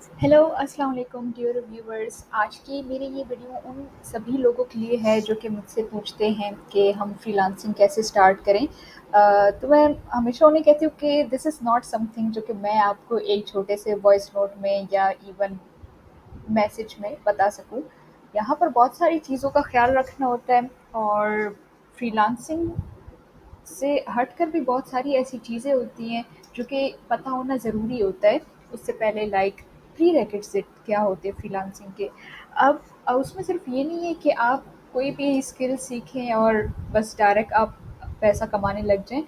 Hello अस्सलाम वालेकुम dear viewers. आज की मेरी ये वीडियो उन सभी लोगों के लिए है जो कि मुझसे पूछते हैं कि हम फ्रीलांसिंग कैसे स्टार्ट करें। तो मैं हमेशा उन्हें कहती हूँ कि दिस इज़ नॉट समथिंग जो कि मैं आपको एक छोटे से वॉइस नोट में या इवन मैसेज में बता सकूँ। यहाँ पर बहुत सारी चीज़ों का ख्याल रखना होता है और फ्रीलांसिंग से हटकर भी बहुत सारी ऐसी चीज़ें होती हैं जो कि पता होना ज़रूरी होता है उससे पहले, लाइक प्री रेक्विजिट क्या होते हैं फ्रीलांसिंग के। अब उसमें सिर्फ ये नहीं है कि आप कोई भी स्किल सीखें और बस डायरेक्ट आप पैसा कमाने लग जाएं।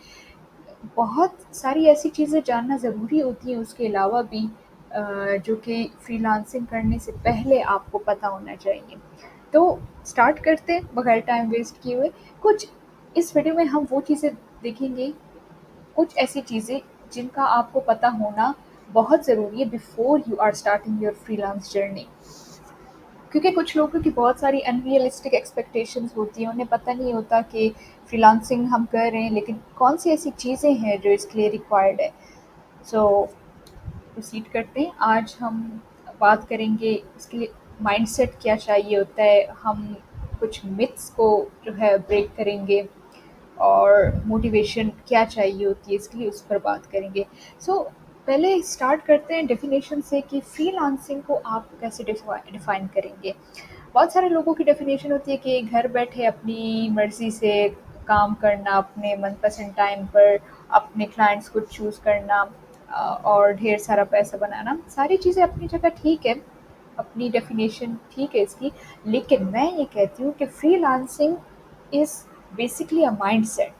बहुत सारी ऐसी चीज़ें जानना ज़रूरी होती हैं उसके अलावा भी, जो कि फ्रीलांसिंग करने से पहले आपको पता होना चाहिए। तो स्टार्ट करते हैं बगैर टाइम वेस्ट किए हुए। कुछ इस वीडियो में हम वो चीज़ें देखेंगे, कुछ ऐसी चीज़ें जिनका आपको पता होना बहुत ज़रूरी है before you are starting your freelance journey. क्योंकि कुछ लोगों की बहुत सारी अनरियलिस्टिक एक्सपेक्टेशंस होती हैं, उन्हें पता नहीं होता कि फ्रीलांसिंग हम कर रहे हैं लेकिन कौन सी ऐसी चीज़ें हैं जो इसके लिए रिक्वायर्ड है। सो प्रोसीड करते हैं। आज हम बात करेंगे इसके लिए माइंडसेट क्या चाहिए होता है। हम कुछ मिथ्स को जो है ब्रेक करेंगे और मोटिवेशन क्या चाहिए होती है इसके लिए उस पर बात करेंगे। सो पहले स्टार्ट करते हैं डेफिनेशन से कि फ्रीलांसिंग को आप कैसे डिफाइन करेंगे। बहुत सारे लोगों की डेफिनेशन होती है कि घर बैठे अपनी मर्ज़ी से काम करना, अपने मनपसंद टाइम पर अपने क्लाइंट्स को चूज़ करना, और ढेर सारा पैसा बनाना। सारी चीज़ें अपनी जगह ठीक है, अपनी डेफिनेशन ठीक है इसकी। लेकिन मैं ये कहती हूँ कि freelancing is basically a mindset.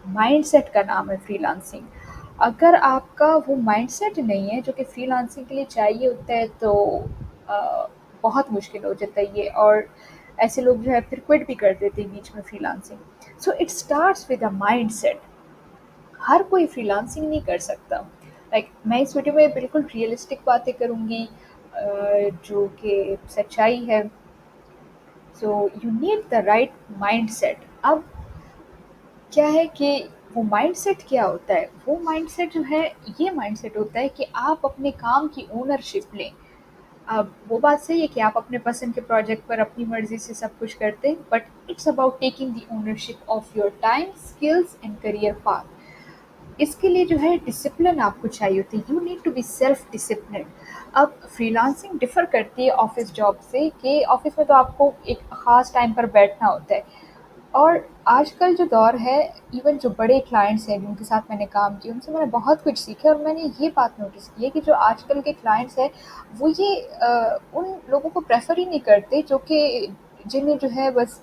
Mindset का नाम है फ्रीलांसिंग। अगर आपका वो माइंडसेट नहीं है जो कि फ्रीलांसिंग के लिए चाहिए होता है तो अ, बहुत मुश्किल हो जाता है ये, और ऐसे लोग जो है फिर क्विट भी कर देते हैं बीच में freelancing. So it starts with a mindset. हर कोई फ्रीलांसिंग नहीं कर सकता। लाइक मैं इस वीडियो में बिल्कुल रियलिस्टिक बातें करूँगी, जो कि सच्चाई है। So you need the right mindset. अब क्या है कि वो माइंडसेट क्या होता है? वो माइंडसेट जो है, ये माइंडसेट होता है कि आप अपने काम की ओनरशिप लें। अब वो बात सही है कि आप अपने पसंद के प्रोजेक्ट पर अपनी मर्ज़ी से सब कुछ करते हैं, but it's about taking the ownership of your time, skills and career path. इसके लिए जो है डिसिप्लिन आपको चाहिए होती है। You need to be self discipline. अब फ्रीलांसिंग डिफ़र करती है ऑफिस जॉब से कि ऑफिस में तो आपको एक ख़ास टाइम पर बैठना होता है। और आजकल जो दौर है, इवन जो बड़े क्लाइंट्स हैं जिनके साथ मैंने काम किया, उनसे मैंने बहुत कुछ सीखा और मैंने ये बात नोटिस की है कि जो आजकल के क्लाइंट्स हैं वो ये उन लोगों को प्रेफर ही नहीं करते जो कि जिन्हें जो है बस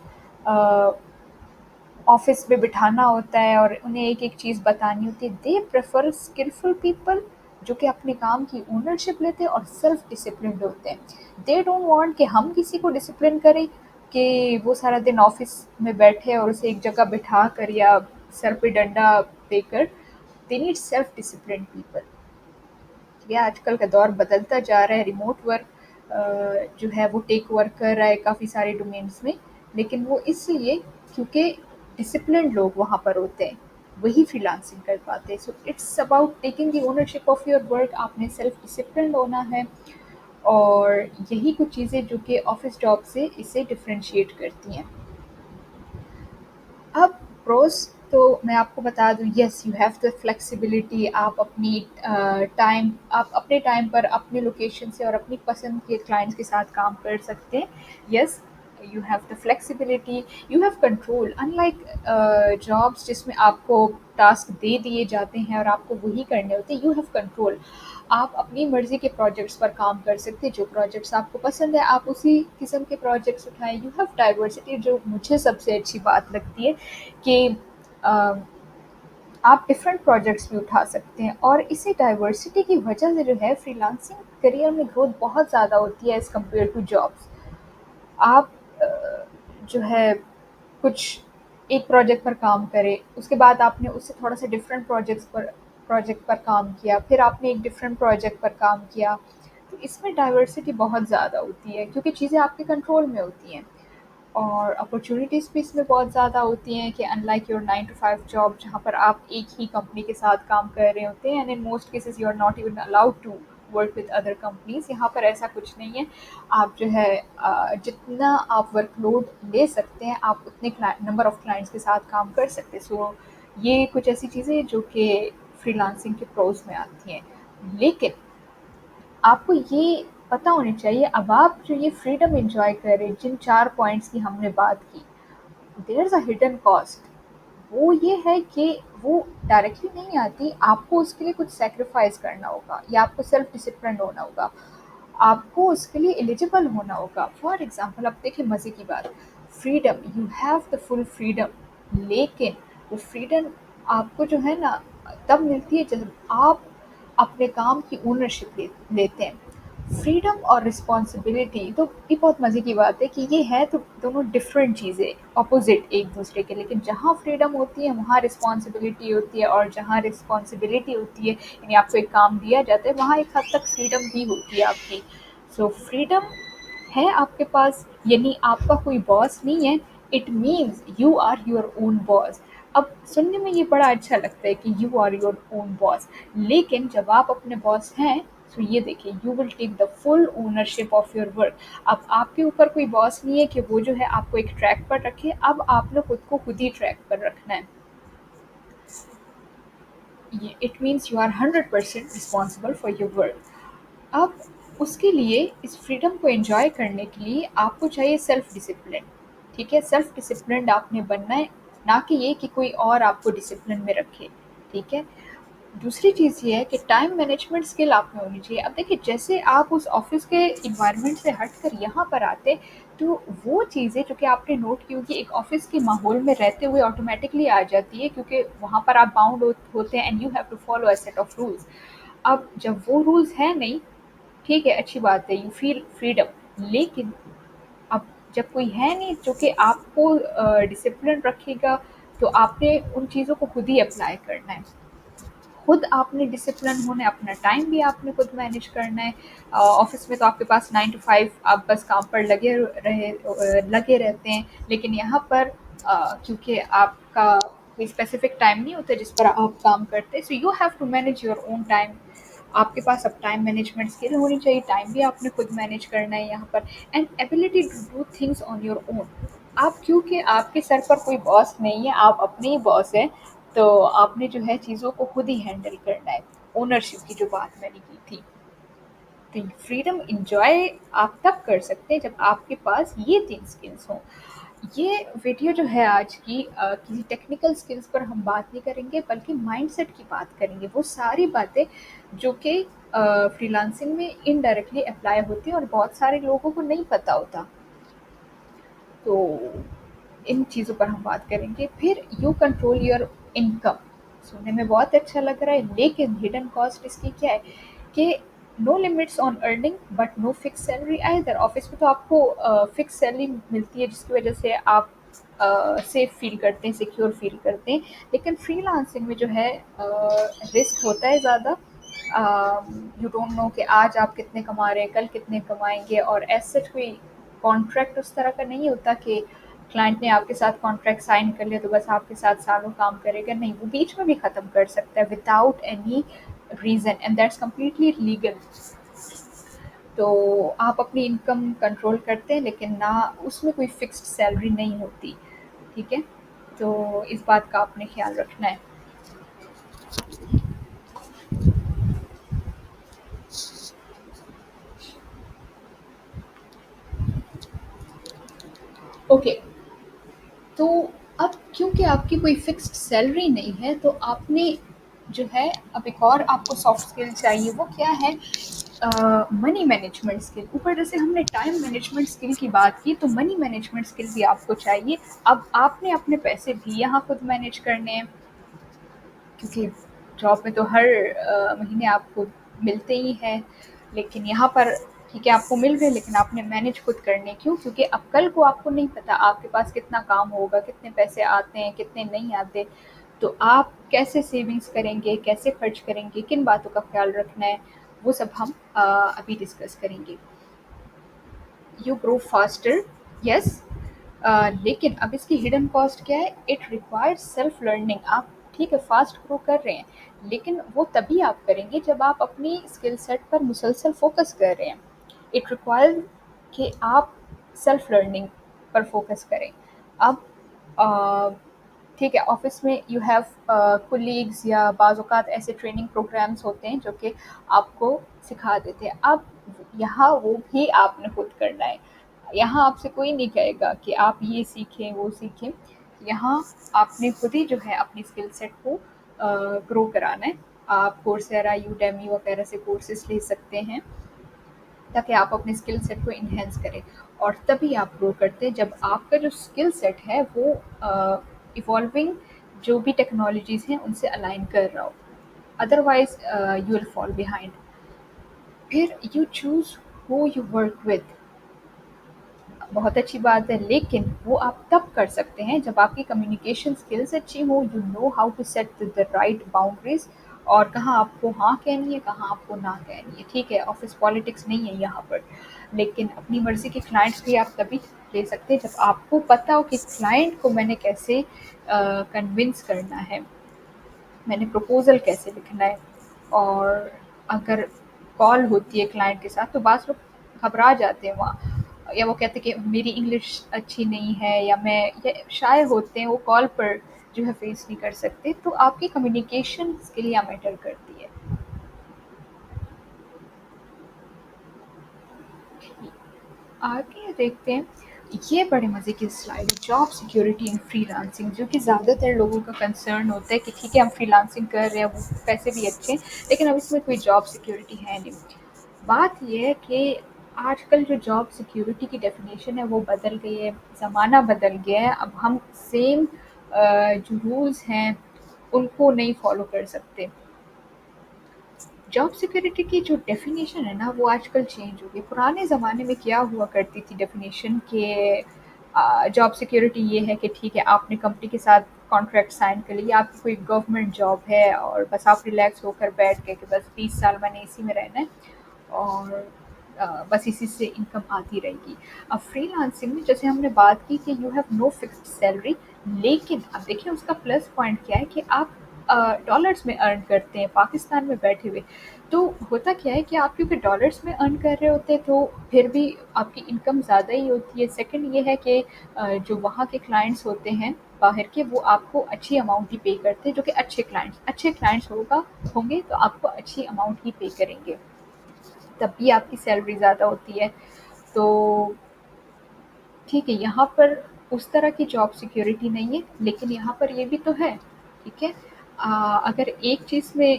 ऑफिस में बिठाना होता है और उन्हें एक एक चीज़ बतानी होती है। दे प्रेफर स्किलफुल पीपल जो कि अपने काम की ओनरशिप लेते हैं और सेल्फ डिसिप्लिन होते हैं। दे डोंट वांट कि हम किसी को डिसिप्लिन करें, कि वो सारा दिन ऑफिस में बैठे और उसे एक जगह बिठा कर या सर पे डंडा देकर। They need self discipline people. ये आजकल का दौर बदलता जा रहा है। रिमोट वर्क जो है वो टेक ओवर कर रहा है काफ़ी सारे डोमेन्स में, लेकिन वो इसलिए क्योंकि डिसिप्लिन्ड लोग वहाँ पर होते हैं, वही फ्रीलांसिंग कर पाते हैं। So it's about taking the ownership of your work. आपने सेल्फ डिसिप्लिन्ड होना है, और यही कुछ चीज़ें जो कि ऑफिस जॉब से इसे डिफरेंशिएट करती हैं। अब प्रोस तो मैं आपको बता दूँ, yes you have the flexibility. आप अपनी टाइम, आप अपने टाइम पर अपने लोकेशन से और अपनी पसंद के क्लाइंट्स के साथ काम कर सकते हैं। Yes, you have the flexibility, you have control. Unlike jobs जिसमें आपको टास्क दे दिए जाते हैं और आपको वही करने होते हैं, यू हैव कंट्रोल। आप अपनी मर्ज़ी के प्रोजेक्ट्स पर काम कर सकते हैं। जो प्रोजेक्ट्स आपको पसंद है आप उसी किस्म के प्रोजेक्ट्स उठाएँ। You have diversity. जो मुझे सबसे अच्छी बात लगती है कि अ, आप डिफरेंट प्रोजेक्ट्स भी उठा सकते हैं, और इसी डाइवर्सिटी की वजह से जो है फ्रीलांसिंग करियर में ग्रोथ बहुत ज़्यादा होती है एज़ कम्पेयर टू जॉब्स। आप जो है कुछ एक प्रोजेक्ट पर काम करें, उसके बाद आपने उससे थोड़ा-सा डिफरेंट प्रोजेक्ट पर काम किया, फिर आपने एक डिफरेंट प्रोजेक्ट पर काम किया। तो इसमें डाइवर्सिटी बहुत ज़्यादा होती है क्योंकि चीज़ें आपके कंट्रोल में होती हैं, और अपॉर्च्युनिटीज़ भी इसमें बहुत ज़्यादा होती हैं कि अनलाइक योर 9 टू 5 जॉब जहाँ पर आप एक ही कंपनी के साथ काम कर रहे होते हैं, and in most cases you are not even allowed to work with other companies. यहाँ पर ऐसा कुछ नहीं है। आप जो है जितना आप वर्कलोड ले सकते हैं आप उतने नंबर ऑफ क्लाइंट्स के साथ काम कर सकते हैं। सो ये कुछ ऐसी चीज़ें जो कि फ्रीलांसिंग के प्रोज में आती हैं। लेकिन आपको ये पता होनी चाहिए, अब आप जो ये फ्रीडम एंजॉय कर रहे हैं, जिन 4 पॉइंट्स की हमने बात की, there is a hidden cost. वो ये है कि वो डायरेक्टली नहीं आती, आपको उसके लिए कुछ सैक्रिफाइस करना होगा या आपको सेल्फ डिसिप्लिन होना होगा, आपको उसके लिए एलिजिबल होना होगा। फॉर एग्जांपल अब देखिए मज़े की बात, freedom, you have the full freedom, लेकिन वो फ्रीडम आपको जो है ना तब मिलती है जब आप अपने काम की ओनरशिप लेते हैं। फ्रीडम और रिस्पॉन्सिबिलिटी तो ये बहुत मज़े की बात है कि ये है तो दोनों डिफरेंट चीज़ें, ऑपोजिट एक दूसरे के। लेकिन जहाँ फ्रीडम होती है वहाँ रिस्पॉन्सिबिलिटी होती है, और जहाँ रिस्पॉन्सिबिलिटी होती है यानी आपको एक काम दिया जाता है, वहाँ एक हद तक फ्रीडम भी होती है आपकी। सो फ्रीडम है आपके पास, यानी आपका कोई बॉस नहीं है, it means you are your own boss. अब सुनने में ये बड़ा अच्छा लगता है कि you are your own boss, लेकिन जब आप अपने बॉस हैं तो ये देखिए you will take the full ownership of your work. अब आपके ऊपर कोई बॉस नहीं है कि वो जो है आपको एक ट्रैक पर रखे, अब आपने खुद को खुद ही ट्रैक पर रखना है। ये it means you are 100% responsible for your work. अब उसके लिए इस फ्रीडम को एंजॉय करने के लिए आपको चाहिए सेल्फ डिसिप्लिन। ठीक है, सेल्फ डिसिप्लिन्ड आपने बनना है, ना कि ये कि कोई और आपको डिसिप्लिन में रखे। ठीक है, दूसरी चीज़ ये है कि टाइम मैनेजमेंट स्किल आप में होनी चाहिए। अब देखिए जैसे आप उस ऑफिस के इन्वायरमेंट से हटकर यहाँ पर आते, तो वो चीज़ें जो कि आपने नोट की होगी एक ऑफिस के माहौल में रहते हुए ऑटोमेटिकली आ जाती है, क्योंकि वहाँ पर आप बाउंड होते हैं and you have to follow a set of rules. अब जब वो रूल्स हैं नहीं, ठीक है, अच्छी बात है, यू फील फ्रीडम, लेकिन अब जब कोई है नहीं जो कि आपको डिसिप्लिन रखेगा, तो आपने उन चीज़ों को खुद ही अप्लाई करना है। खुद आपने डिसिप्लिन होना है, अपना टाइम भी आपने खुद मैनेज करना है। ऑफिस में तो आपके पास 9 to 5 आप बस काम पर लगे रहते हैं, लेकिन यहाँ पर क्योंकि आपका कोई स्पेसिफिक टाइम नहीं होता जिस पर आप काम करते, so you have to manage your own time. आपके पास अब टाइम मैनेजमेंट स्किल होनी चाहिए, टाइम भी आपने खुद मैनेज करना है यहाँ पर, and ability to do things on your own. आप क्योंकि आपके सर पर कोई बॉस नहीं है, आप अपने ही बॉस हैं, तो आपने जो है चीज़ों को खुद ही हैंडल करना है। ओनरशिप की जो बात मैंने की थी, तो फ्रीडम इंजॉय आप तब कर सकते हैं जब आपके पास ये 3 स्किल्स हों। ये वीडियो जो है आज की किसी टेक्निकल स्किल्स पर हम बात नहीं करेंगे, बल्कि माइंडसेट की बात करेंगे। वो सारी बातें जो कि फ्रीलांसिंग में इनडायरेक्टली अप्लाई होती हैं और बहुत सारे लोगों को नहीं पता होता। तो इन चीज़ों पर हम बात करेंगे। फिर यू कंट्रोल योर इनकम, सुनने में बहुत अच्छा लग रहा है, लेकिन हिडन कॉस्ट इसकी क्या है कि no limits on earning but no fix salary either. Office में तो आपको फिक्स सैलरी मिलती है जिसकी वजह से आप सेफ फील करते हैं, सिक्योर फील करते हैं, लेकिन फ्रीलांसिंग में जो है रिस्क होता है ज़्यादा। यू डोंट नो कि आज आप कितने कमा रहे हैं, कल कितने कमाएंगे, और एज सच कोई कॉन्ट्रैक्ट उस तरह का नहीं होता कि क्लाइंट ने आपके साथ कॉन्ट्रैक्ट साइन कर लिया तो बस आपके साथ सालों काम करेगा। नहीं, वो बीच में भी ख़त्म कर सकता है without any reason, and that's completely legal. तो आप अपनी इनकम कंट्रोल करते हैं, लेकिन ना उसमें कोई फिक्स्ड सैलरी नहीं होती। ठीक है, तो इस बात का आपने ख्याल रखना है। ओके, तो अब क्योंकि आपकी कोई फिक्स्ड सैलरी नहीं है, तो आपने जो है अब एक और आपको सॉफ्ट स्किल चाहिए। वो क्या है? Money management skill. ऊपर जैसे हमने टाइम मैनेजमेंट स्किल की बात की, तो मनी मैनेजमेंट स्किल भी आपको चाहिए। अब आपने अपने पैसे भी यहाँ खुद मैनेज करने हैं, क्योंकि जॉब में तो हर महीने आपको मिलते ही हैं, लेकिन यहाँ पर ठीक है आपको मिल रहे हैं, लेकिन आपने मैनेज खुद करने। क्यों? क्योंकि अब कल को आपको नहीं पता आपके पास कितना काम होगा, कितने पैसे आते हैं, कितने नहीं आते। तो आप कैसे सेविंग्स करेंगे, कैसे खर्च करेंगे, किन बातों का ख्याल रखना है, वो सब हम अभी डिस्कस करेंगे। यू ग्रो फास्टर, यस, लेकिन अब इसकी हिडन कॉस्ट क्या है? It requires self learning. आप ٹھیک ہے فاسٹ گرو کر رہے ہیں، لیکن وہ تبھی آپ کریں گے جب آپ اپنی اسکل سیٹ پر مسلسل فوکس کر رہے ہیں. اٹ ریکوائر کہ آپ سیلف لرننگ پر فوکس کریں. اب ٹھیک ہے آفس میں یو ہیو کولیگز یا بعض اوقات ایسے ٹریننگ پروگرامس ہوتے ہیں جو کہ آپ کو سکھا دیتے ہیں. اب یہاں وہ بھی آپ نے خود کرنا ہے. یہاں آپ سے کوئی نہیں کہے گا کہ آپ یہ سیکھیں وہ سیکھیں. یہاں آپ نے خود ہی جو ہے اپنی اسکل سیٹ کو گرو کرانا ہے. آپ کورسیرا یوڈیمی وغیرہ سے کورسز لے سکتے ہیں تاکہ آپ اپنے اسکل سیٹ کو انہینس کریں، اور تبھی آپ گرو کرتے ہیں جب آپ کا جو اسکل سیٹ ہے وہ ایوالونگ جو بھی ٹیکنالوجیز ہیں ان سے الائن کر رہا ہو. Otherwise you will fall behind. پھر you choose who you work with. بہت اچھی بات ہے، لیکن وہ آپ تب کر سکتے ہیں جب آپ کی کمیونیکیشن اسکلز اچھی ہوں، you know how to set the right boundaries, اور کہاں آپ کو ہاں کہنی ہے کہاں آپ کو نہ کہنی ہے. ٹھیک ہے آفس پالیٹکس نہیں ہے یہاں پر، لیکن اپنی مرضی کے کلائنٹس بھی آپ تبھی لے سکتے ہیں جب آپ کو پتہ ہو کہ کلائنٹ کو میں نے کیسے کنونس کرنا ہے، میں نے پروپوزل کیسے لکھنا ہے. اور اگر کال ہوتی ہے کلائنٹ کے ساتھ تو بعض لوگ گھبرا جاتے ہیں وہاں، یا وہ کہتے ہیں کہ میری انگلش اچھی نہیں ہے، یا شائع ہوتے ہیں وہ کال پر جو ہے فیس نہیں کر سکتے. تو آپ کی کمیونیکیشن اسکل یہاں میٹر کرتی ہے. آگے دیکھتے ہیں، یہ بڑے مزے کی سلائڈ ہے، job security in free lancing, جو کہ زیادہ تر لوگوں کا کنسرن ہوتا ہے کہ ٹھیک ہے ہم فری لانسنگ کر رہے ہیں، وہ پیسے بھی اچھے ہیں، لیکن اب اس میں کوئی جاب سیکیورٹی ہے نہیں. بات یہ ہے کہ آج کل جو جاب سیکیورٹی کی ڈیفینیشن ہے وہ بدل گئی ہے، زمانہ بدل گیا ہے. اب ہم سیم جو رولز ہیں ان کو نہیں فالو کر سکتے. جاب سیکیورٹی کی جو ڈیفینیشن ہے نا وہ آج کل چینج ہو گئی. پرانے زمانے میں کیا ہوا کرتی تھی ڈیفینیشن کہ جاب سیکیورٹی یہ ہے کہ ٹھیک ہے آپ نے کمپنی کے ساتھ کانٹریکٹ سائن کر لیا، آپ کی کوئی گورنمنٹ جاب ہے اور بس آپ ریلیکس ہو کر بیٹھ گئے کہ بس 20 سال میں نے اسی میں رہنا ہے اور بس اسی سے انکم آتی رہے گی. اب فری لانسنگ میں جیسے ہم نے بات کی کہ you have no fixed salary, لیکن اب دیکھیں اس کا پلس پوائنٹ کیا ہے کہ آپ ڈالرز میں ارن کرتے ہیں پاکستان میں بیٹھے ہوئے. تو ہوتا کیا ہے کہ آپ کیونکہ ڈالرز میں ارن کر رہے ہوتے ہیں تو پھر بھی آپ کی انکم زیادہ ہی ہوتی ہے. سیکنڈ یہ ہے کہ جو وہاں کے کلائنٹس ہوتے ہیں باہر کے، وہ آپ کو اچھی اماؤنٹ ہی پے کرتے ہیں، جو کہ اچھے کلائنٹس ہوں گے تو آپ کو اچھی اماؤنٹ ہی پے کریں گے، تب بھی آپ کی سیلری زیادہ ہوتی ہے. تو ٹھیک ہے یہاں پر اس طرح کی جاب سیکیورٹی نہیں ہے، لیکن یہاں پر یہ بھی تو ہے. ٹھیک ہے اگر ایک چیز میں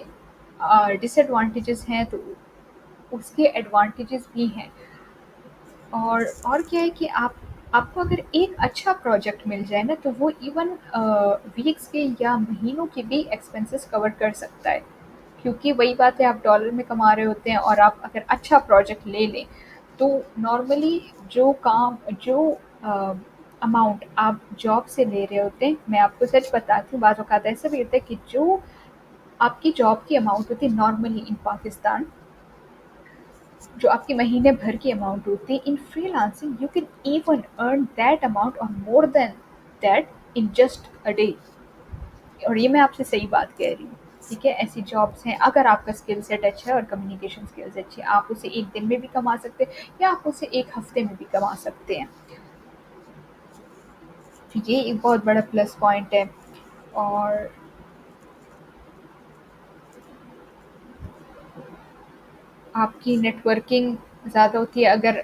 ڈس ایڈوانٹیجز ہیں تو اس کے ایڈوانٹیجز بھی ہیں. اور کیا ہے کہ آپ کو اگر ایک اچھا پروجیکٹ مل جائے نا تو وہ ایون ویکس کے یا مہینوں کے بھی ایکسپنسز کور کر سکتا ہے. کیونکہ وہی بات ہے آپ ڈالر میں کما رہے ہوتے ہیں، اور آپ اگر اچھا پروجیکٹ لے لیں تو نارملی جو اماؤنٹ آپ جاب سے لے رہے ہوتے ہیں، میں آپ کو سچ بتاتی ہوں بعض اوقات ایسا بھی ہوتا ہے کہ جو آپ کی جاب کی اماؤنٹ ہوتی ہے نارملی ان پاکستان، جو آپ کے مہینے بھر کی اماؤنٹ ہوتی ہے، in freelancing you can even earn that amount اور more than that in just a day. اور یہ میں آپ سے صحیح بات کہہ رہی ہوں. ٹھیک ہے ایسی جابس ہیں اگر آپ کا اسکل سیٹ اچھا ہے اور کمیونیکیشن اسکلز اچھی ہیں، آپ اسے ایک دن میں بھی کما سکتے ہیں یا آپ اسے ایک ہفتے میں بھی کما سکتے ہیں. تو یہ ایک بہت بڑا پلس پوائنٹ ہے. اور آپ کی نیٹ ورکنگ زیادہ ہوتی ہے. اگر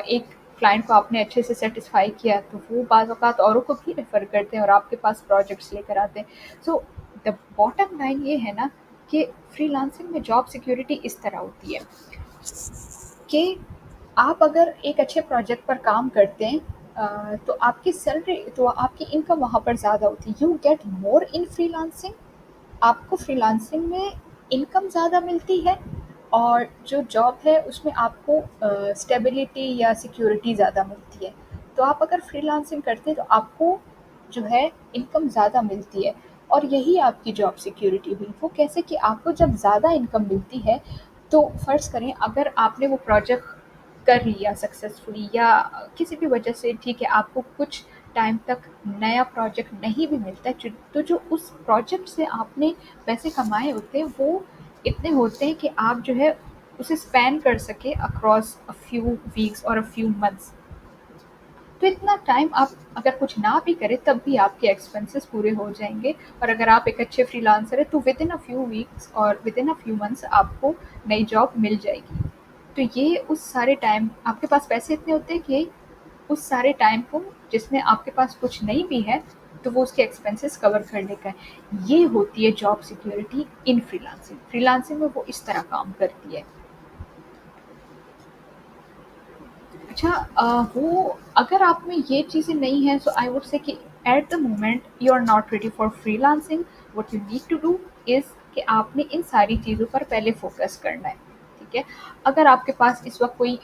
ایک کلائنٹ کو آپ نے اچھے سے سیٹسفائی کیا تو وہ بعض اوقات اوروں کو بھی ریفر کرتے ہیں اور آپ کے پاس پروجیکٹس لے کر آتے ہیں. سو دا باٹم لائن یہ ہے نا کہ فری لانسنگ میں جاب سیکیورٹی اس طرح ہوتی ہے کہ آپ اگر ایک اچھے پروجیکٹ پر کام کرتے ہیں تو آپ کی سیلری تو آپ کی انکم وہاں پر زیادہ ہوتی ہے. You get more in freelancing. آپ کو فری لانسنگ میں انکم زیادہ ملتی ہے، اور جو جاب ہے اس میں آپ کو اسٹیبلٹی یا سیکیورٹی زیادہ ملتی ہے. تو آپ اگر فری لانسنگ کرتے ہیں تو آپ کو جو ہے انکم زیادہ ملتی ہے، اور یہی آپ کی جاب سیکیورٹی ہوئی. وہ کیسے کہ آپ کو جب زیادہ انکم ملتی ہے تو فرض کریں اگر آپ نے وہ پروجیکٹ کر لیا سکسیزفلی، یا کسی بھی وجہ سے ٹھیک ہے آپ کو کچھ टाइम तक नया प्रोजेक्ट नहीं भी मिलता है, तो जो उस प्रोजेक्ट से आपने पैसे कमाए होते हैं वो इतने होते हैं कि आप जो है उसे स्पैन कर सके अक्रॉस अ फ्यू वीक्स और अ फ्यू मंथ्स। तो इतना टाइम आप अगर कुछ ना भी करें तब भी आपके एक्सपेंसेस पूरे हो जाएंगे। और अगर आप एक अच्छे फ्रीलांसर है तो within a few weeks और within a few months आपको नई जॉब मिल जाएगी। तो ये उस सारे टाइम आपके पास पैसे इतने होते हैं कि उस सारे टाइम को जिसमें आपके पास कुछ नहीं भी है तो वो उसके एक्सपेंसेस कवर करने का है। ये होती है job security in freelancing. Freelancing में वो इस तरह काम करती है। अच्छा, वो अगर आप में ये चीज़ें नहीं हैं, सो आई would say that at the moment you are not ready for freelancing. What you need to do is कि आपने इन सारी चीज़ों पर पहले फोकस करना है। ठीक है? अगर आपके पास इस वक्त कोई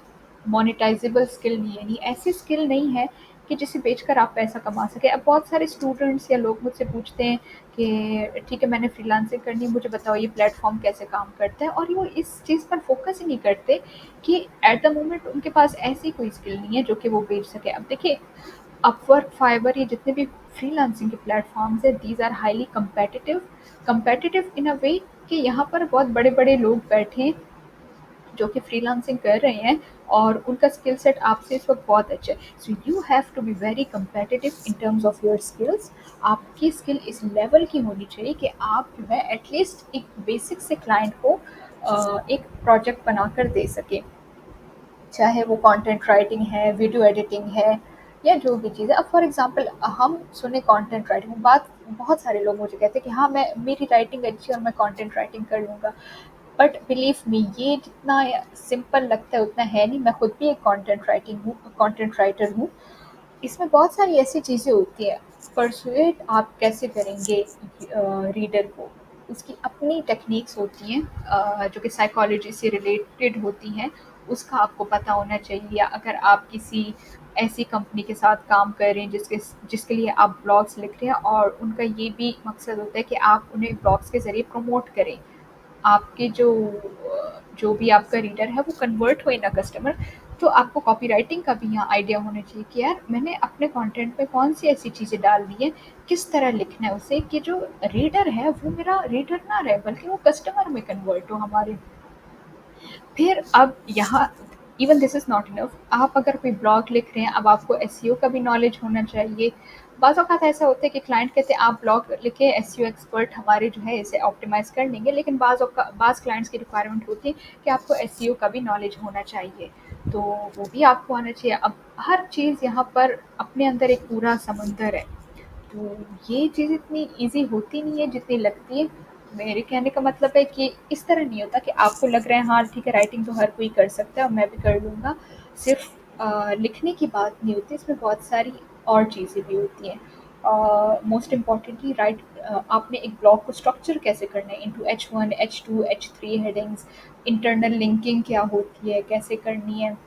मोनेटाइजेबल स्किल नहीं है, नहीं ऐसी स्किल नहीं है कि जिसे बेचकर आप पैसा कमा सके। अब बहुत सारे स्टूडेंट्स या लोग मुझसे पूछते हैं कि ठीक है मैंने फ्रीलांसिंग करनी है, मुझे बताओ ये प्लेटफॉर्म कैसे काम करता है, और वो इस चीज़ पर फोकस ही नहीं करते कि एट द मोमेंट उनके पास ऐसी कोई स्किल नहीं है जो कि वो बेच सके। अब देखिए, अपवर्क, फाइवर, ये जितने भी फ्रीलांसिंग के प्लेटफॉर्म्स हैं, these are highly competitive। competitive in a way कि यहाँ पर बहुत बड़े बड़े लोग बैठे हैं जो कि फ्रीलांसिंग कर रहे हैं और उनका स्किल सेट आपसे इस वक्त बहुत अच्छा है। So you have to be very competitive in terms of your skills. आपकी स्किल इस लेवल की होनी चाहिए कि आप जो है एटलीस्ट एक बेसिक से क्लाइंट को एक प्रोजेक्ट बनाकर दे सके, चाहे वो कंटेंट राइटिंग है, वीडियो एडिटिंग है, या जो भी चीज़ है। अब फॉर एग्जांपल हम सुने कंटेंट राइटिंग, बात बहुत सारे लोग मुझे कहते हैं कि हाँ मैं मेरी राइटिंग अच्छी है और मैं कंटेंट राइटिंग कर लूँगा। बट बिलीव मी, ये जितना सिंपल लगता है उतना है नहीं। मैं खुद भी एक कंटेंट राइटर हूँ। इसमें बहुत सारी ऐसी चीज़ें होती हैं। परसुएट आप कैसे करेंगे रीडर को, उसकी अपनी टेक्निक्स होती हैं जो कि साइकोलॉजी से रिलेटेड होती हैं। उसका आपको पता होना चाहिए। या अगर आप किसी ऐसी कंपनी के साथ काम कर रहे हैं जिसके जिसके लिए आप ब्लॉग्स लिख रहे हैं और उनका ये भी मकसद होता है कि आप उन्हें ब्लॉग्स के ज़रिए प्रमोट करें, आपके जो भी आपका रीडर है वो कन्वर्ट हो इन अ कस्टमर। तो आपको कॉपीराइटिंग का भी यहाँ आइडिया होना चाहिए कि यार मैंने अपने कंटेंट पे कौन सी ऐसी चीज़ें डालनी है, किस तरह लिखना है उसे कि जो रीडर है वो मेरा रीडर ना रहे बल्कि वो कस्टमर में कन्वर्ट हो हमारे। फिर अब यहाँ even this is not enough. आप अगर कोई ब्लॉग लिख रहे हैं, अब आपको एसईओ का भी नॉलेज होना चाहिए। बाज़ औक़ात ऐसा होता है कि क्लाइंट कहते हैं आप ब्लॉग लिखें, एसईओ एक्सपर्ट हमारे जो है इसे ऑप्टिमाइज़ कर लेंगे, लेकिन बाज़ क्लाइंट्स की रिक्वायरमेंट होती है कि आपको एसईओ का भी नॉलेज होना चाहिए, तो वो भी आपको आना चाहिए। अब हर चीज़ यहाँ पर अपने अंदर एक पूरा समंदर है। तो ये चीज़ इतनी ईज़ी होती नहीं है जितनी लगती है। मेरे कहने का मतलब है कि इस तरह नहीं होता कि आपको लग रहा है हाँ ठीक है राइटिंग तो हर कोई कर सकता है और मैं भी कर लूँगा। सिर्फ लिखने की बात नहीं होती, इसमें बहुत सारी और चीज़ें भी होती हैं। मोस्ट इम्पॉर्टेंटली आपने एक ब्लॉग को स्ट्रक्चर कैसे करना है into H1, H2, H3 headings, internal linking क्या होती है, कैसे करनी है।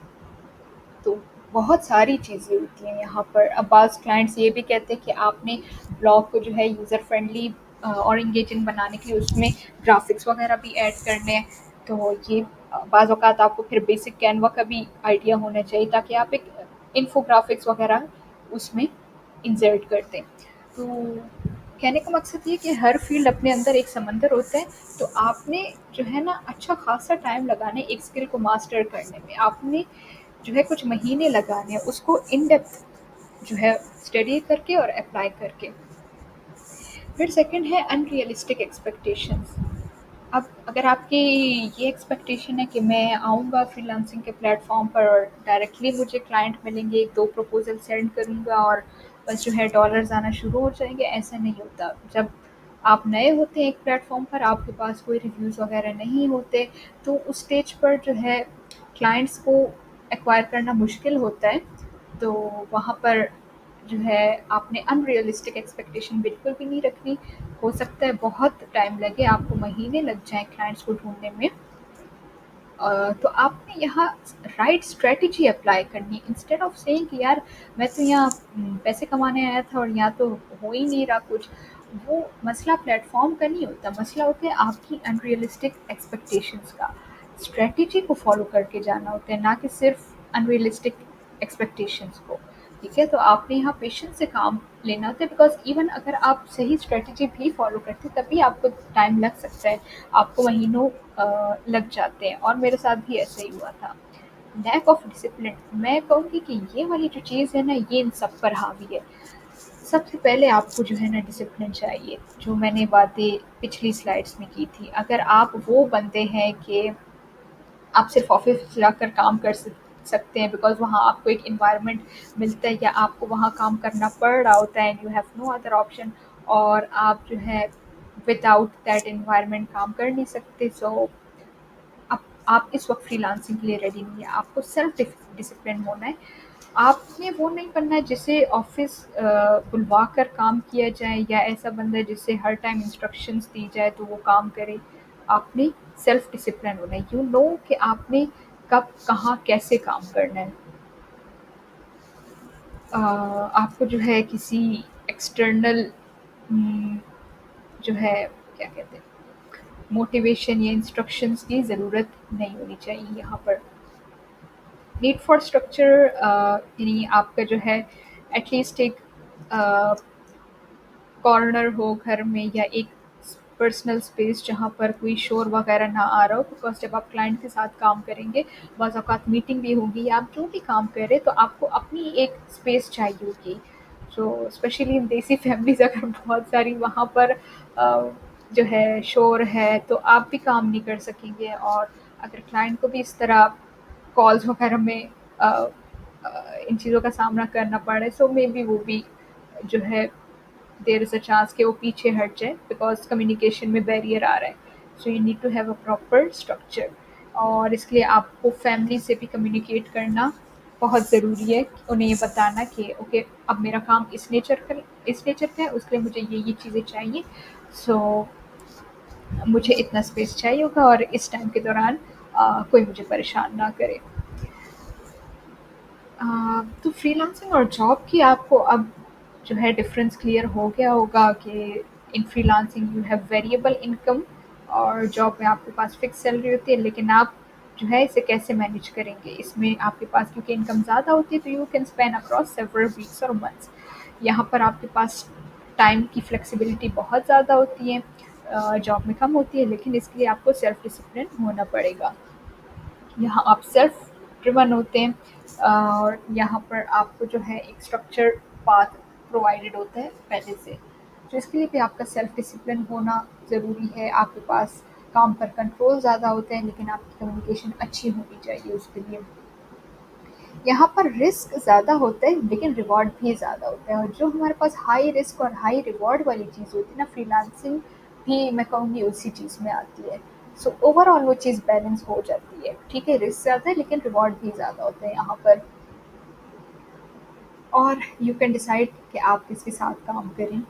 तो बहुत सारी चीज़ें होती हैं यहाँ पर। अब बाज़ क्लाइंट्स ये भी कहते हैं कि आपने ब्लॉग को जो है यूज़र फ्रेंडली और इंगेजिंग बनाने के लिए उसमें ग्राफ़िक्स वग़ैरह भी ऐड करने हैं। तो ये बाज़ औक़ात आपको फिर बेसिक कैनवा का भी आइडिया होना चाहिए ताकि आप एक इन्फोग्राफ़िक्स वग़ैरह उसमें इंसर्ट कर दें। तो कहने का मकसद ये है कि हर फ़ील्ड अपने अंदर एक समंदर होता है। तो आपने जो है ना अच्छा ख़ासा टाइम लगाना है एक स्किल को मास्टर करने में। आपने जो है कुछ महीने लगाने हैं उसको इन डेप्थ जो है स्टडी करके और अप्लाई करके। फिर सेकंड है अनरियलिस्टिक एक्सपेक्टेशंस। अब अगर आपकी ये एक्सपेक्टेशन है कि मैं आऊँगा फ्रीलांसिंग के प्लेटफॉर्म पर और डायरेक्टली मुझे क्लाइंट मिलेंगे, एक दो प्रपोजल सेंड करूँगा और बस जो है डॉलर्स आना शुरू हो जाएंगे, ऐसा नहीं होता। जब आप नए होते हैं एक प्लेटफॉर्म पर, आपके पास कोई रिव्यूज़ वगैरह नहीं होते, तो उस स्टेज पर जो है क्लाइंट्स को एक्वायर करना मुश्किल होता है। तो वहाँ पर जो है आपने अनरियलिस्टिक एक्सपेक्टेशन बिल्कुल भी नहीं रखनी। हो सकता है बहुत टाइम लगे, आपको महीने लग जाएँ क्लाइंट्स को ढूँढने में। तो आपने यहाँ राइट स्ट्रैटेजी अप्लाई करनी है इंस्टेड ऑफ सेइंग कि यार मैं तो यहाँ पैसे कमाने आया था और यहाँ तो हो ही नहीं रहा कुछ। वो मसला प्लेटफ़ॉर्म का नहीं होता, मसला होता है आपकी अनरियलिस्टिक एक्सपेक्टेशंस का। स्ट्रैटेजी को फ़ॉलो करके जाना होता है, ना कि सिर्फ़ अनरियलिस्टिक एक्सपेक्टेशंस को। ٹھیک ہے، تو آپ نے یہاں پیشنس سے کام لینا ہوتا ہے، بیکاز ایون اگر آپ صحیح اسٹریٹجی بھی فالو کرتے تب بھی آپ کو ٹائم لگ سکتا ہے، آپ کو مہینوں لگ جاتے ہیں، اور میرے ساتھ بھی ایسا ہی ہوا تھا۔ لیک آف ڈسپلن، میں کہوں گی کہ یہ والی جو چیز ہے نا، یہ ان سب پر حاوی ہے۔ سب سے پہلے آپ کو جو ہے نا ڈسپلن چاہیے، جو میں نے باتیں پچھلی سلائڈس میں کی تھی۔ اگر آپ وہ بندے ہیں کہ آپ صرف آفس جا کر کام کر سکتے ہیں بیکاز وہاں آپ کو ایک انوائرمنٹ ملتا ہے، یا آپ کو وہاں کام کرنا پڑ رہا ہوتا ہے، and you have no other option, اور آپ جو ہے ود آؤٹ دیٹ انوائرمنٹ کام کر نہیں سکتے، سو اب آپ اس وقت فری لانسنگ کے لیے ریڈی نہیں ہے۔ آپ کو سیلف ڈسپلن ہونا ہے۔ آپ نے وہ نہیں بننا ہے جسے آفس بلوا کر کام کیا جائے، یا ایسا بندہ جس سے ہر ٹائم انسٹرکشنز دی جائے تو وہ کام کرے۔ آپ نے سیلف ڈسپلن ہونا ہے، یو نو کہ آپ نے کب کہاں کیسے کام کرنا ہے۔ آپ کو جو ہے کسی ایکسٹرنل جو ہے کیا کہتے ہیں موٹیویشن یا انسٹرکشنز کی ضرورت نہیں ہونی چاہیے یہاں پر۔ نیڈ فار اسٹرکچر، یعنی آپ کا جو ہے ایٹ لیسٹ ایک کارنر ہو گھر میں، یا ایک پرسنل اسپیس جہاں پر کوئی شور وغیرہ نہ آ رہا ہو، بیکاز جب آپ کلائنٹ کے ساتھ کام کریں گے، بعض اوقات میٹنگ بھی ہوگی، یا آپ جو بھی کام کر رہے تو آپ کو اپنی ایک اسپیس چاہیے ہوگی۔ سو اسپیشلی ان دیسی فیملیز اگر بہت ساری وہاں پر جو ہے شور ہے تو آپ بھی کام نہیں کر سکیں گے، اور اگر کلائنٹ کو بھی اس طرح کالز وغیرہ میں ان چیزوں کا سامنا کرنا پڑے، سو مے بی وہ بھی جو ہے دیر از اے چانس کہ وہ پیچھے ہٹ جائے، بیکاز کمیونیکیشن میں بیریئر آ رہا ہے۔ So you need to have a proper structure, اور اس کے لیے آپ کو فیملی سے بھی کمیونیکیٹ کرنا بہت ضروری ہے، انہیں یہ بتانا کہ اوکے اب میرا کام اس نیچر کا ہے، اس کے لیے مجھے یہ چیزیں چاہیے، سو مجھے اتنا اسپیس چاہیے ہوگا، اور اس ٹائم کے دوران کوئی مجھے پریشان نہ کرے۔ تو فری لانسنگ اور جاب کی آپ کو اب جو ہے ڈفرینس کلیئر ہو گیا ہوگا کہ ان freelancing you have variable income, اور جاب میں آپ کے پاس فکس سیلری ہوتی ہے، لیکن آپ جو ہے اسے کیسے مینیج کریں گے۔ اس میں آپ کے پاس کیونکہ انکم زیادہ ہوتی ہے تو you can span across several weeks اور منتھس۔ یہاں پر آپ کے پاس ٹائم کی فلیکسیبلٹی بہت زیادہ ہوتی ہے، جاب میں کم ہوتی ہے، لیکن اس کے لیے آپ کو سیلف ڈسپلن ہونا پڑے گا۔ یہاں آپ سیلف ڈریون ہوتے ہیں، اور یہاں پر آپ کو جو ہے ایک اسٹرکچر پاتھ پرووائڈیڈ ہوتا ہے پہلے سے، تو اس کے لیے بھی آپ کا سیلف ڈسپلن ہونا ضروری ہے۔ آپ کے پاس کام پر کنٹرول زیادہ ہوتے ہیں، لیکن آپ کی کمیونیکیشن اچھی ہونی چاہیے اس کے لیے۔ یہاں پر رسک زیادہ ہوتا ہے لیکن ریوارڈ بھی زیادہ ہوتا ہے، اور جو ہمارے پاس ہائی رسک اور ہائی ریوارڈ والی چیز ہوتی ہے نا، فری لانسنگ بھی میں کہوں گی اسی چیز میں آتی ہے۔ سو اوور آل وہ چیز بیلنس ہو جاتی ہے، ٹھیک ہے، رسک زیادہ ہے لیکن ریوارڈ بھی زیادہ ہوتے ہیں یہاں پر، اور یو کین ڈیسائڈ کہ آپ کس کے ساتھ کام کریں۔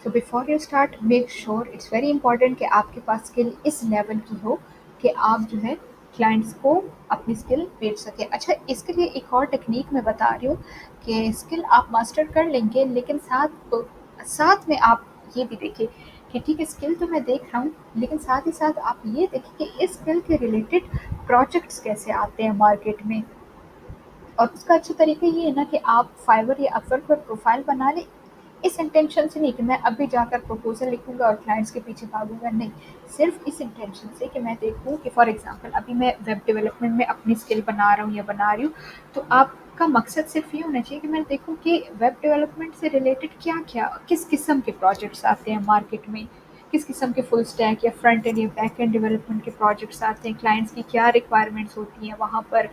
So before you start make sure it's very important کہ آپ کے پاس اسکل اس لیول کی ہو کہ آپ جو ہے کلائنٹس کو اپنی اسکل بیچ سکیں۔ اچھا، اس کے لیے ایک اور ٹیکنیک میں بتا رہی ہوں کہ اسکل آپ ماسٹر کر لیں گے، لیکن ساتھ میں آپ یہ بھی دیکھیں کہ ٹھیک ہے اسکل تو میں دیکھ رہا ہوں، لیکن ساتھ ہی ساتھ آپ یہ دیکھیں کہ اس اسکل کے ریلیٹڈ پروجیکٹس کیسے آتے ہیں مارکیٹ میں۔ اور اس کا اچھا طریقہ یہ ہے نا کہ آپ فائور یا اپورک پر پروفائل بنا لیں، اس انٹینشن سے نہیں کہ میں ابھی جا کر پروپوزل لکھوں گا اور کلائنٹس کے پیچھے بھاگوں گا، نہیں، صرف اس انٹینشن سے کہ میں دیکھوں کہ فار ایگزامپل ابھی میں ویب ڈیولپمنٹ میں اپنی اسکل بنا رہا ہوں یا بنا رہی ہوں، تو آپ کا مقصد صرف یہ ہونا چاہیے کہ میں دیکھوں کہ ویب ڈیولپمنٹ سے ریلیٹڈ کیا کس قسم کے پروجیکٹس آتے ہیں مارکیٹ میں، کس قسم کے فل اسٹیک یا فرنٹ اینڈ یا بیک اینڈ ڈیولپمنٹ کے پروجیکٹس آتے ہیں، کلائنٹس کی کیا ریکوائرمنٹس ہوتی ہیں وہاں پر۔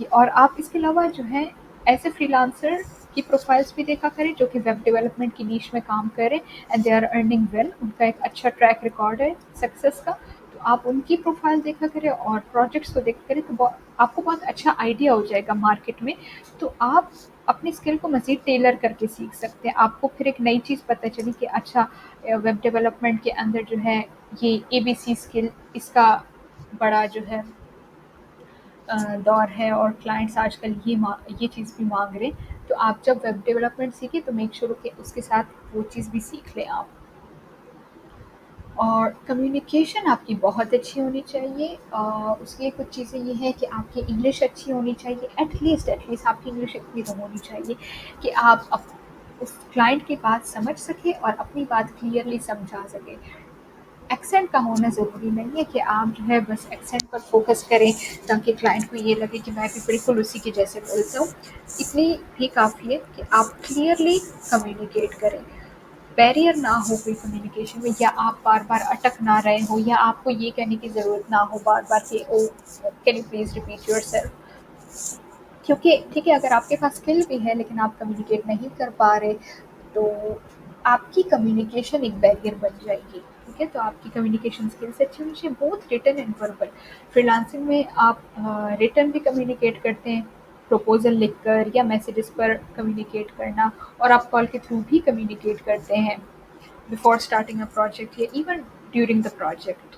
اور آپ اس کے علاوہ جو ہے ایسے فری لانسر کی پروفائلس بھی دیکھا کریں جو کہ ویب ڈیولپمنٹ کی نیش میں کام کریں and they are earning well, ان کا ایک اچھا ٹریک ریکارڈ ہے سکسیس کا، تو آپ ان کی پروفائل دیکھا کریں اور پروجیکٹس کو دیکھا کریں، تو آپ کو بہت اچھا آئیڈیا ہو جائے گا مارکیٹ میں، تو آپ اپنی اسکل کو مزید ٹیلر کر کے سیکھ سکتے ہیں۔ آپ کو پھر ایک نئی چیز پتہ چلی کہ اچھا ویب ڈیولپمنٹ کے اندر جو ہے یہ ABC اسکل اس کا بڑا جو ہے دور ہے، اور کلائنٹس آج کل یہ چیز بھی مانگ رہے ہیں، تو آپ جب ویب ڈیولپمنٹ سیکھیں تو میک شور کہ اس کے ساتھ وہ چیز بھی سیکھ لیں آپ۔ اور کمیونیکیشن آپ کی بہت اچھی ہونی چاہیے، اس لیے کچھ چیزیں یہ ہیں کہ آپ کی انگلش اچھی ہونی چاہیے، ایٹ لیسٹ آپ کی انگلش اتنی تو ہونی چاہیے کہ آپ اس کلائنٹ کی بات سمجھ سکیں اور اپنی بات کلیئرلی سمجھا سکیں۔ ایکسینٹ کا ہونا ضروری نہیں ہے کہ آپ جو ہے بس ایکسینٹ پر فوکس کریں تاکہ کلائنٹ کو یہ لگے کہ میں بھی بالکل اسی کے جیسے بولتا ہوں۔ اتنی بھی کافی ہے کہ آپ کلیئرلی کمیونیکیٹ کریں، بیریئر نہ ہو کوئی کمیونیکیشن میں، یا آپ بار بار اٹک نہ رہے ہو، یا آپ کو یہ کہنے کی ضرورت نہ ہو بار بار کہ oh can you please repeat yourself. کیونکہ ٹھیک ہے، اگر آپ کے پاس اسکل بھی ہے لیکن آپ کمیونیکیٹ نہیں کر پا رہے تو آپ کی کمیونیکیشن ایک بیریئر بن جائے گی۔ ٹھیک ہے، تو آپ کی کمیونیکیشن اسکلس اچھی ہونی چاہیے، بہت written and verbal. Free lancing میں آپ ریٹن بھی کمیونیکیٹ کرتے ہیں، پروپوزل لکھ کر یا میسیجز پر کمیونیکیٹ کرنا، اور آپ کال کے تھرو بھی کمیونیکیٹ کرتے ہیں بفور اسٹارٹنگ اے پروجیکٹ یا even during the project.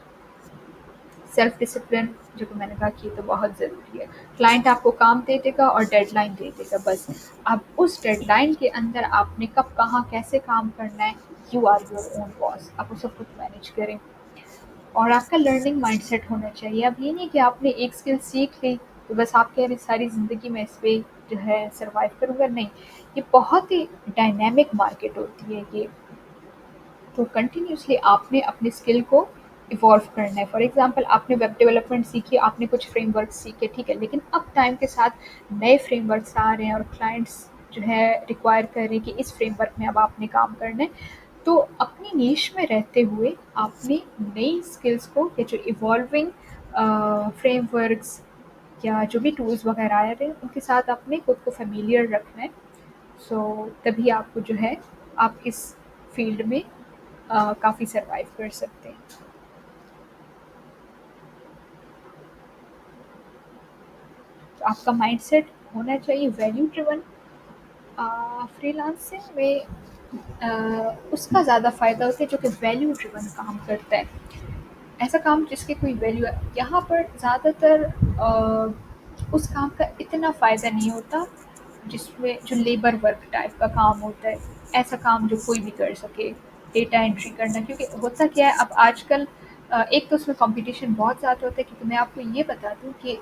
Self discipline جو کہ میں نے کہا کہ یہ تو بہت ضروری ہے۔ کلائنٹ آپ کو کام دے دے گا اور ڈیڈ لائن دے دے گا، بس اب اس ڈیڈ لائن کے اندر آپ نے کب کہاں کیسے کام کرنا ہے، یو آر یور اون باس، آپ وہ سب کچھ مینیج کریں۔ اور آپ کا لرننگ مائنڈ سیٹ ہونا چاہیے۔ اب یہ نہیں کہ آپ نے ایک اسکل سیکھ لی تو بس آپ کہہ رہے ساری زندگی میں اس پہ جو ہے سروائیو کروں گا، نہیں، یہ بہت ہی ڈائنامک مارکیٹ ہوتی ہے یہ، تو کنٹینیوسلی آپ نے اپنے اسکل کو ایوالو کرنا ہے۔ فار ایگزامپل آپ نے ویب ڈیولپمنٹ سیکھی، آپ نے کچھ فریم ورکس سیکھے، ٹھیک ہے، لیکن اب ٹائم کے ساتھ نئے فریم ورکس آ رہے ہیں اور کلائنٹس جو ہے ریکوائر کر رہے ہیں کہ اس فریم ورک میں اب آپ نے کام کرنا ہے، تو اپنی نیش میں رہتے ہوئے آپ نے نئی اسکلس کو یا جو ایوالونگ فریم ورکس یا جو بھی ٹولز وغیرہ آ رہے ہیں ان کے ساتھ اپنے خود کو فیملیئر رکھنا ہے۔ سو تبھی آپ کو جو ہے آپ اس فیلڈ میں کافی سروائیو کر سکتے ہیں۔ تو آپ کا مائنڈ سیٹ ہونا چاہیے ویلیو ڈریون۔ فری لانسنگ میں اس کا زیادہ فائدہ ہوتا ہے جو کہ ویلیو ڈریون کام کرتا ہے، ایسا کام جس کی کوئی ویلیو ہے۔ یہاں پر زیادہ تر اس کام کا اتنا فائدہ نہیں ہوتا جس میں جو لیبر ورک ٹائپ کا کام ہوتا ہے، ایسا کام جو کوئی بھی کر سکے، ڈیٹا انٹری کرنا، کیونکہ ہوتا کیا ہے اب آج کل ایک تو اس میں کمپٹیشن بہت زیادہ ہوتا ہے، کیونکہ میں آپ کو یہ بتا دوں کہ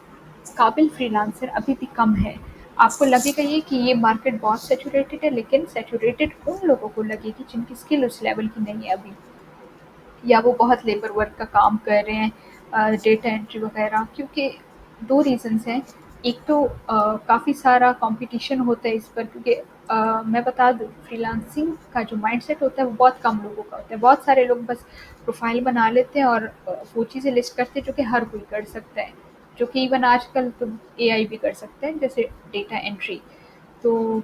قابل فری لانسر ابھی بھی کم ہے۔ آپ کو لگے گا یہ کہ یہ مارکیٹ بہت سیچوریٹڈ ہے، لیکن سیچوریٹڈ ان لوگوں کو لگے گی جن کی اسکل اس لیول کی نہیں ہے ابھی، یا وہ بہت لیبر ورک کا کام کر رہے ہیں، ڈیٹا انٹری وغیرہ، کیونکہ دو ریزنس ہیں۔ ایک تو کافی سارا کمپٹیشن ہوتا ہے اس پر، کیونکہ میں بتا دوں فری لانسنگ کا جو مائنڈ سیٹ ہوتا ہے وہ بہت کم لوگوں کا ہوتا ہے، بہت سارے لوگ بس پروفائل بنا لیتے ہیں اور وہ چیزیں لسٹ کرتے ہیں جو کہ ہر کوئی کر سکتا ہے، جو کہ ایون آج کل تو اے آئی بھی کر سکتا ہے جیسے ڈیٹا انٹری۔ تو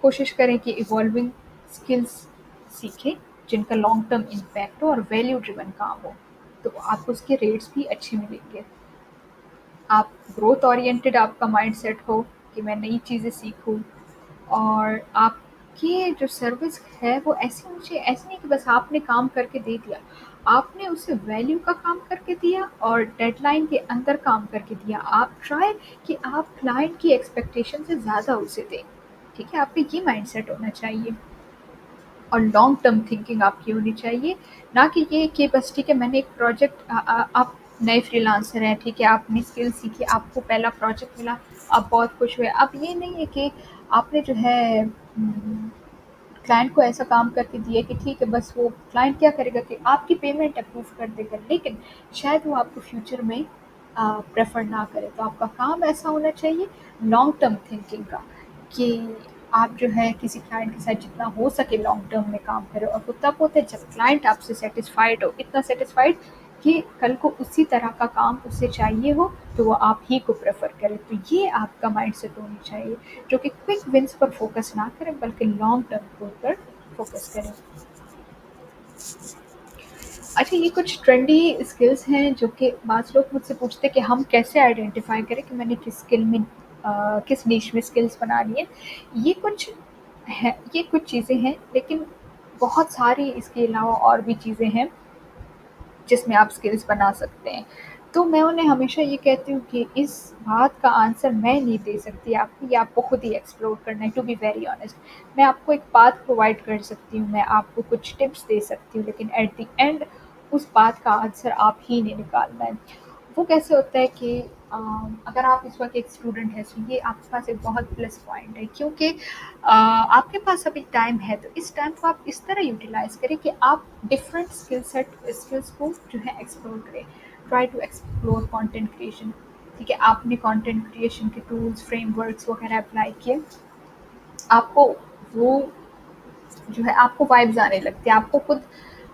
کوشش کریں کہ ایوالونگ اسکلس سیکھیں جن کا لانگ ٹرم امپیکٹ ہو اور ویلیو ڈریون کام ہو، تو آپ کو اس کے ریٹس بھی اچھے ملیں گے۔ آپ گروتھ اورینٹڈ آپ کا مائنڈ سیٹ ہو کہ میں نئی چیزیں سیکھوں، اور آپ کی جو سروس ہے وہ ایسی ہونی چاہیے، ایسی نہیں کہ بس آپ نے کام کر کے دے دیا، آپ نے اسے ویلیو کا کام کر کے دیا اور ڈیڈ لائن کے اندر کام کر کے دیا۔ آپ ٹرائی کہ آپ کلائنٹ کی ایکسپیکٹیشن سے زیادہ اسے دیں، ٹھیک ہے، آپ کا یہ مائنڈ سیٹ ہونا چاہیے، اور لانگ ٹرم تھنکنگ آپ کی ہونی چاہیے، نہ کہ یہ کہ بس ٹھیک ہے میں نے ایک پروجیکٹ، آپ نئے فری لانسر ہیں، ٹھیک ہے، آپ نے اسکل سیکھی، آپ کو پہلا پروجیکٹ ملا، آپ بہت خوش ہوئے، اب یہ نہیں ہے کہ آپ نے جو ہے کلائنٹ کو ایسا کام کر کے دیا کہ ٹھیک ہے بس وہ کلائنٹ کیا کرے گا کہ آپ کی پیمنٹ اپروو کر دے گا، لیکن شاید وہ آپ کو فیوچر میں پریفر نہ کرے۔ تو آپ کا کام ایسا ہونا چاہیے لانگ ٹرم تھنکنگ کا، کہ آپ جو ہے کسی کلائنٹ کے ساتھ جتنا ہو سکے لانگ ٹرم میں کام کرے، اور وہ تب ہوتا ہے جب کلائنٹ آپ سے سیٹسفائڈ ہو، اتنا سیٹسفائڈ کہ کل کو اسی طرح کا کام اسے چاہیے ہو تو وہ آپ ہی کو پریفر کرے۔ تو یہ آپ کا مائنڈ سیٹ ہونی چاہیے جو کہ کوئک ونس پر فوکس نہ کریں بلکہ لانگ ٹرم گول پر فوکس کریں۔ اچھا، یہ کچھ ٹرینڈی اسکلس ہیں جو کہ بعض لوگ مجھ سے پوچھتے ہیں کہ ہم کیسے آئیڈینٹیفائی کریں کہ میں نے کس اسکل میں کس نیش میں اسکلس بنانی ہے۔ یہ کچھ ہے، یہ کچھ چیزیں ہیں، لیکن بہت ساری اس کے علاوہ اور بھی چیزیں ہیں جس میں آپ اسکلس بنا سکتے ہیں۔ تو میں انہیں ہمیشہ یہ کہتی ہوں کہ اس بات کا آنسر میں نہیں دے سکتی آپ کو، یہ آپ کو خود ہی ایکسپلور کرنا ہے۔ ٹو بی ویری آنیسٹ، میں آپ کو ایک پاتھ پرووائڈ کر سکتی ہوں، میں آپ کو کچھ ٹپس دے سکتی ہوں، لیکن ایٹ دی اینڈ उस बात का आंसर आप ही ने निकालना है। वो कैसे होता है कि अगर आप इस वक़्त एक स्टूडेंट हैं, तो ये आपके पास एक बहुत प्लस पॉइंट है, क्योंकि आपके पास अभी टाइम है, तो इस टाइम को आप इस तरह यूटिलाइज़ करें कि आप डिफरेंट स्किल्स को जो है एक्सप्लोर करें। Try to explore content creation. ठीक है, आपने कंटेंट क्रिएशन के टूल्स, फ्रेमवर्क्स वगैरह अप्लाई किए, आपको वो जो है आपको वाइब्स आने लगती है, आपको खुद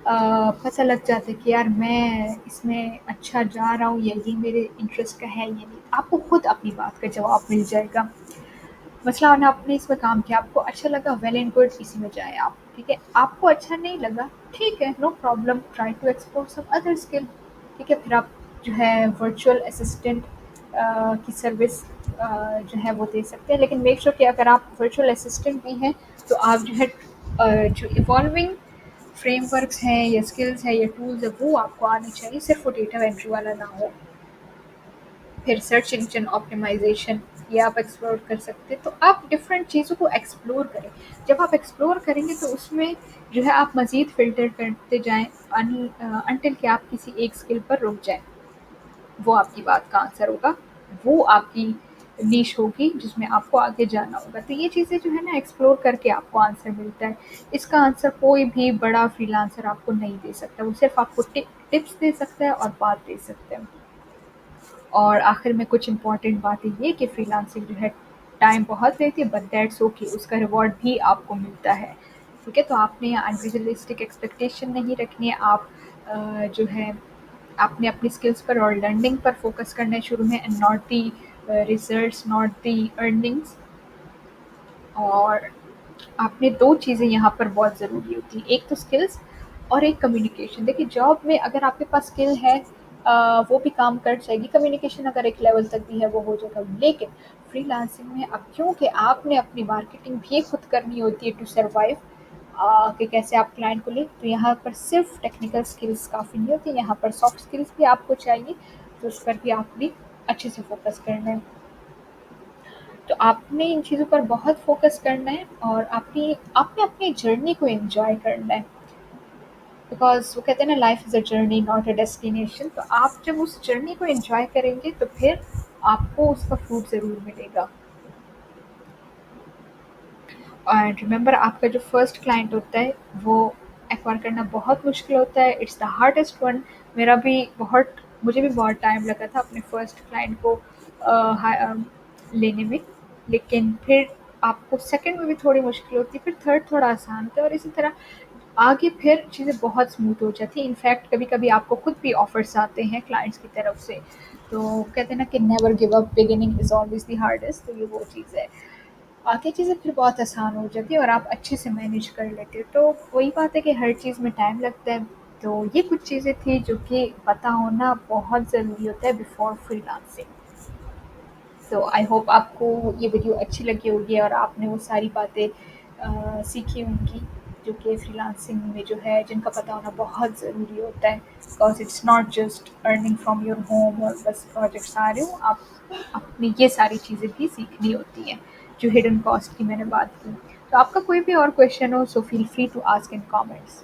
पता लग जाता है कि यार मैं इसमें अच्छा जा रहा हूँ, या ये मेरे इंटरेस्ट का है, ये नहीं। आपको खुद अपनी बात का जवाब मिल जाएगा। मसला होना, आपने इसमें काम किया, आपको अच्छा लगा, वेल एंड गुड, इसी में जाएँ आप। ठीक है, आपको अच्छा नहीं लगा, ठीक है, no problem, try to explore some other skill. ठीक है, फिर आप जो है वर्चुअल असिस्टेंट की सर्विस जो है वो दे सकते हैं, लेकिन मेक श्योर कि अगर आप वर्चुअल असिस्टेंट भी हैं, तो आप जो है जो इवॉल्विंग फ्रेमवर्क्स हैं या स्किल्स हैं या टूल्स हैं, वो आपको आने चाहिए, सिर्फ वो डेटा एंट्री वाला ना हो। फिर सर्च इंजन ऑप्टिमाइजेशन, ये आप एक्सप्लोर कर सकते हैं। तो आप डिफरेंट चीज़ों को एक्सप्लोर करें। जब आप एक्सप्लोर करेंगे, तो उसमें जो है आप मज़ीद फ़िल्टर करते जाएँ अनटिल कि आप किसी एक स्किल पर रुक जाएँ। वो आपकी बात का आंसर होगा, वो आपकी नीश होगी जिसमें आपको आगे जाना होगा। तो ये चीज़ें जो है ना, एक्सप्लोर करके आपको आंसर मिलता है। इसका आंसर कोई भी बड़ा फ्रीलांसर आपको नहीं दे सकता, वो सिर्फ़ आपको टिप्स दे सकता है और बात दे सकता है। और आखिर में कुछ इम्पोर्टेंट बातें ये कि फ्रीलांसिंग जो है टाइम बहुत लेती है, बट दैट्स ओके, उसका रिवॉर्ड भी आपको मिलता है। ठीक है, तो आपने यहाँ अनरियलिस्टिक एक्सपेक्टेशन नहीं रखनी है। आप जो है आपने अपनी स्किल्स पर और लर्निंग पर फोकस करना है शुरू में, and not the results, not the earnings. और आपने 2 चीज़ें यहाँ पर बहुत ज़रूरी होती हैं, एक तो स्किल्स और एक कम्युनिकेशन। देखिए, जॉब में अगर आपके पास स्किल है, वो भी काम कर जाएगी, कम्युनिकेशन अगर एक लेवल तक भी है वो हो जाएगा। लेकिन फ्रीलांसिंग में अब क्योंकि आपने अपनी मार्केटिंग भी खुद करनी होती है टू सर्वाइव, कि कैसे आप क्लाइंट को लें, तो यहाँ पर सिर्फ टेक्निकल स्किल्स काफ़ी नहीं होती, यहाँ पर सॉफ्ट स्किल्स भी आपको चाहिए, तो उस पर भी आपने अच्छे से फोकस करना है। तो आपने इन चीज़ों पर बहुत फ़ोकस करना है, और आपने आपने अपनी जर्नी को एन्जॉय करना है। बिकॉज़ वो कहते हैं ना, life is a journey not a destination. तो आप जब उस जर्नी को एन्जॉय करेंगे, तो फिर आपको उसका फ्रूट ज़रूर मिलेगा। एंड रिमेंबर, आपका जो फर्स्ट क्लाइंट होता है, वो एक्वायर करना बहुत मुश्किल होता है, इट्स द हार्डेस्ट वन। मेरा भी बहुत मुझे भी बहुत टाइम लगा था अपने फर्स्ट क्लाइंट को लेने में। लेकिन फिर आपको सेकंड में भी थोड़ी मुश्किल होती है, फिर थर्ड थोड़ा आसान होता है, और इसी तरह आगे फिर चीज़ें बहुत स्मूथ हो जाती हैं। इनफैक्ट कभी-कभी आपको खुद भी ऑफ़र्स आते हैं क्लाइंट्स की तरफ से। तो कहते हैं ना कि never give up, beginning is always the hardest, तो ये वो चीज़ है। बाकी चीज़ें फिर बहुत आसान हो जाती है और आप अच्छे से मैनेज कर लेते हो। तो वही बात है कि हर चीज़ में टाइम लगता है। तो ये कुछ चीज़ें थी जो कि पता होना बहुत ज़रूरी होता है before freelancing. So I hope आपको ये वीडियो अच्छी लगी होगी, और आपने वो सारी बातें सीखी होंगी जो कि फ्रीलांसिंग में जो है जिनका पता होना बहुत ज़रूरी होता है। Because it's not just earning from your home और बस प्रोजेक्ट्स आ रहे हो, आप अपनी ये सारी चीज़ें भी सीखनी होती हैं, जो हिडन कॉस्ट की मैंने बात की। तो आपका कोई भी और क्वेश्चन हो, so feel free to ask in comments.